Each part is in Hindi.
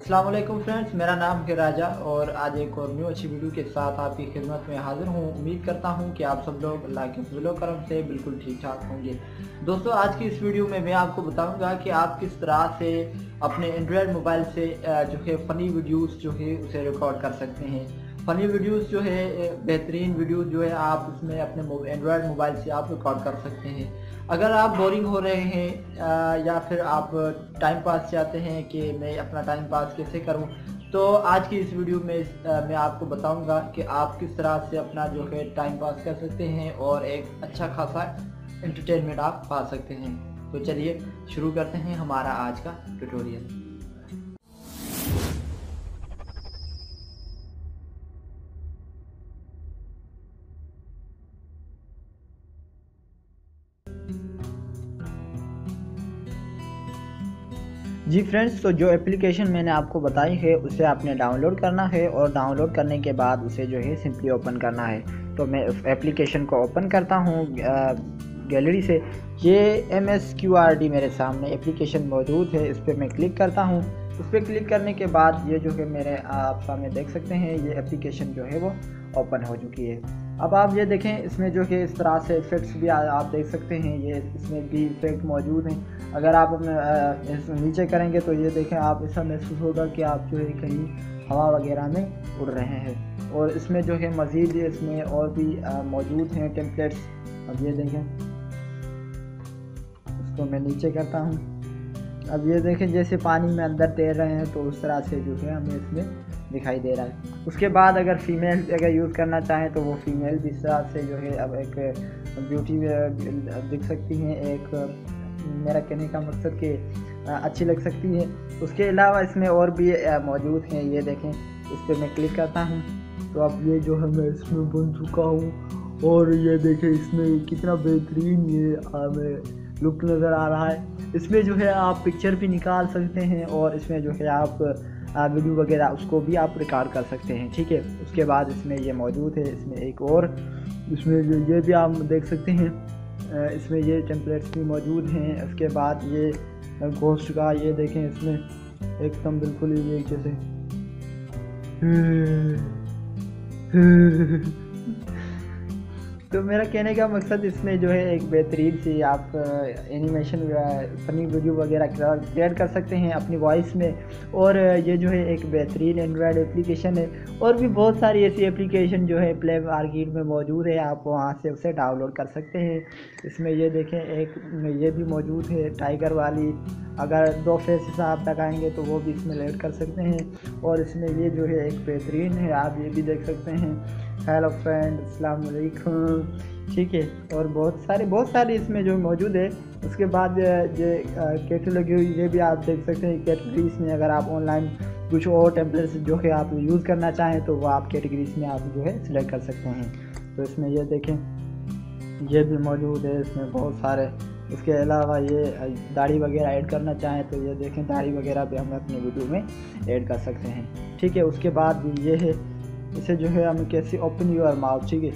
अस्सलाम वालेकुम फ्रेंड्स, मेरा नाम है राजा और आज एक और न्यू अच्छी वीडियो के साथ आपकी खिदमत में हाजिर हूँ। उम्मीद करता हूँ कि आप सब लोग अल्लाह के फजल व करम से बिल्कुल ठीक ठाक होंगे। दोस्तों, आज की इस वीडियो में मैं आपको बताऊंगा कि आप किस तरह से अपने एंड्रॉयड मोबाइल से जो है फ़नी वीडियोस जो है उसे रिकॉर्ड कर सकते हैं। फ़नी वीडियोस जो है बेहतरीन वीडियो जो है आप उसमें अपने एंड्रॉयड मोबाइल से आप रिकॉर्ड कर सकते हैं। अगर आप बोरिंग हो रहे हैं या फिर आप टाइम पास चाहते हैं कि मैं अपना टाइम पास कैसे करूं, तो आज की इस वीडियो में मैं आपको बताऊंगा कि आप किस तरह से अपना जो है टाइम पास कर सकते हैं और एक अच्छा खासा एंटरटेनमेंट आप पा सकते हैं। तो चलिए शुरू करते हैं हमारा आज का ट्यूटोरियल। जी फ्रेंड्स, तो जो एप्लीकेशन मैंने आपको बताई है उसे आपने डाउनलोड करना है और डाउनलोड करने के बाद उसे जो है सिंपली ओपन करना है। तो मैं उस एप्लीकेशन को ओपन करता हूँ गैलरी से। ये MSQRD मेरे सामने एप्लीकेशन मौजूद है, इस पर मैं क्लिक करता हूँ। उस पर क्लिक करने के बाद ये जो है मेरे आप सामने देख सकते हैं, ये एप्लीकेशन जो है वो ओपन हो चुकी है। अब आप ये देखें, इसमें जो है इस तरह से इफ़ेक्ट्स भी आप देख सकते हैं, ये इसमें भी इफ़ेक्ट मौजूद हैं। अगर आप इसमें नीचे करेंगे तो ये देखें, आप ऐसा महसूस होगा कि आप जो है कहीं हवा वगैरह में उड़ रहे हैं। और इसमें जो है मज़ीद इसमें और भी मौजूद हैं टेम्पलेट्स। अब ये देखें, इसको मैं नीचे करता हूँ। अब ये देखें, जैसे पानी में अंदर तैर रहे हैं तो उस तरह से जो है हमें इसमें दिखाई दे रहा है। उसके बाद अगर फीमेल अगर यूज़ करना चाहें तो वो फीमेल भी इस तरह से जो है अब एक ब्यूटी दिख सकती हैं। एक मेरा कहने का मकसद कि अच्छी लग सकती है। उसके अलावा इसमें और भी मौजूद हैं। ये देखें, इस पर मैं क्लिक करता हूँ तो अब ये जो है मैं इसमें बन चुका हूँ। और ये देखें, इसमें कितना बेहतरीन ये हमें लुक नज़र आ रहा है। इसमें जो है आप पिक्चर भी निकाल सकते हैं और इसमें जो है आप वीडियो वगैरह उसको भी आप रिकॉर्ड कर सकते हैं। ठीक है, उसके बाद इसमें ये मौजूद है। इसमें एक और इसमें ये भी आप देख सकते हैं, इसमें ये टेम्पलेट्स भी मौजूद हैं। उसके बाद ये घोस्ट का ये देखें, इसमें एकदम बिल्कुल ये जैसे तो मेरा कहने का मकसद इसमें जो है एक बेहतरीन सी आप एनिमेशन फनी वीडियो वगैरह क्रिएट कर सकते हैं अपनी वॉइस में। और ये जो है एक बेहतरीन एंड्रॉयड एप्लीकेशन है। और भी बहुत सारी ऐसी एप्लीकेशन जो है प्ले मार्केट में मौजूद है, आप वहाँ से उसे डाउनलोड कर सकते हैं। इसमें ये देखें, एक ये भी मौजूद है टाइगर वाली। अगर 2 फेसेस आप लगाएंगे तो वो भी इसमें ऐड कर सकते हैं। और इसमें ये जो है एक बेहतरीन है, आप ये भी देख सकते हैं, हेलो फ्रेंड, अस्सलाम वालेकुम। ठीक है, और बहुत सारे इसमें जो मौजूद है। उसके बाद ये कैटेगरी ये भी आप देख सकते हैं। कैटेगरीज में अगर आप ऑनलाइन कुछ और टेम्पलेट्स जो है आप यूज़ करना चाहें तो वो आप कैटेगरीज में आप जो है सिलेक्ट कर सकते हैं। तो इसमें ये देखें, ये भी मौजूद है, इसमें बहुत सारे। इसके अलावा ये दाढ़ी वगैरह ऐड करना चाहें तो ये देखें, दाढ़ी वगैरह भी हम अपने वीडियो में ऐड कर सकते हैं। ठीक है, उसके बाद ये है, इसे जो है हम कैसे ओपन योर माउथ। ठीक है,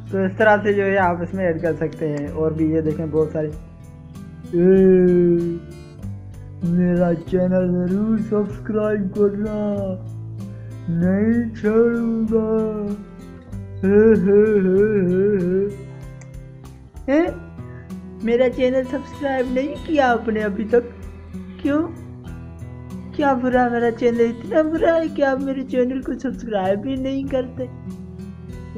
तो इस तरह से जो है आप इसमें ऐड कर सकते हैं। और भी ये देखें बहुत सारे। मेरा चैनल ज़रूर सब्सक्राइब करना, नहीं छोड़ूंगा। मेरा चैनल सब्सक्राइब नहीं किया आपने अभी तक? क्यों? क्या बुरा? मेरा चैनल इतना बुरा है कि आप मेरे चैनल को सब्सक्राइब भी नहीं करते?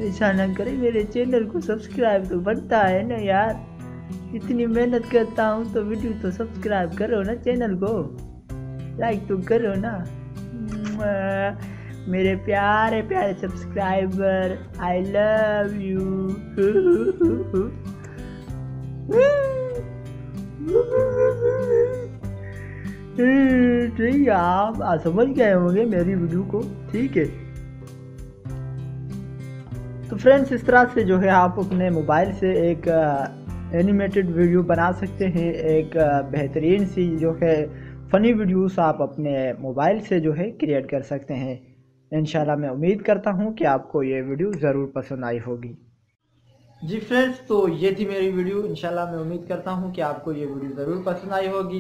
ऐसा ना करें, मेरे चैनल को सब्सक्राइब तो बनता है ना यार। इतनी मेहनत करता हूँ तो वीडियो तो सब्सक्राइब करो ना, चैनल को लाइक तो करो ना। मेरे प्यारे प्यारे सब्सक्राइबर, आई लव यू। ठीक है, आप समझ गए होंगे मेरी वीडियो को। ठीक है, तो फ्रेंड्स, इस तरह से जो है आप अपने मोबाइल से एक एनिमेटेड वीडियो बना सकते हैं। एक बेहतरीन सी जो है फ़नी वीडियोस आप अपने मोबाइल से जो है क्रिएट कर सकते हैं। इंशाल्लाह मैं उम्मीद करता हूँ कि आपको ये वीडियो ज़रूर पसंद आई होगी। जी फ्रेंड्स, तो ये थी मेरी वीडियो। इंशाल्लाह मैं उम्मीद करता हूँ कि आपको ये वीडियो ज़रूर पसंद आई होगी।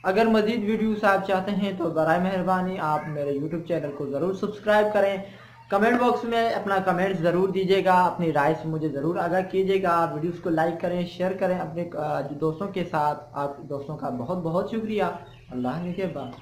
अगर मज़ीद वीडियोस आप चाहते हैं तो बराए मेहरबानी आप मेरे यूट्यूब चैनल को ज़रूर सब्सक्राइब करें। कमेंट बॉक्स में अपना कमेंट ज़रूर दीजिएगा, अपनी राय से मुझे ज़रूर आगाह कीजिएगा। वीडियोस को लाइक करें, शेयर करें अपने दोस्तों के साथ। आप दोस्तों का बहुत बहुत शुक्रिया। अल्लाह निगहबान।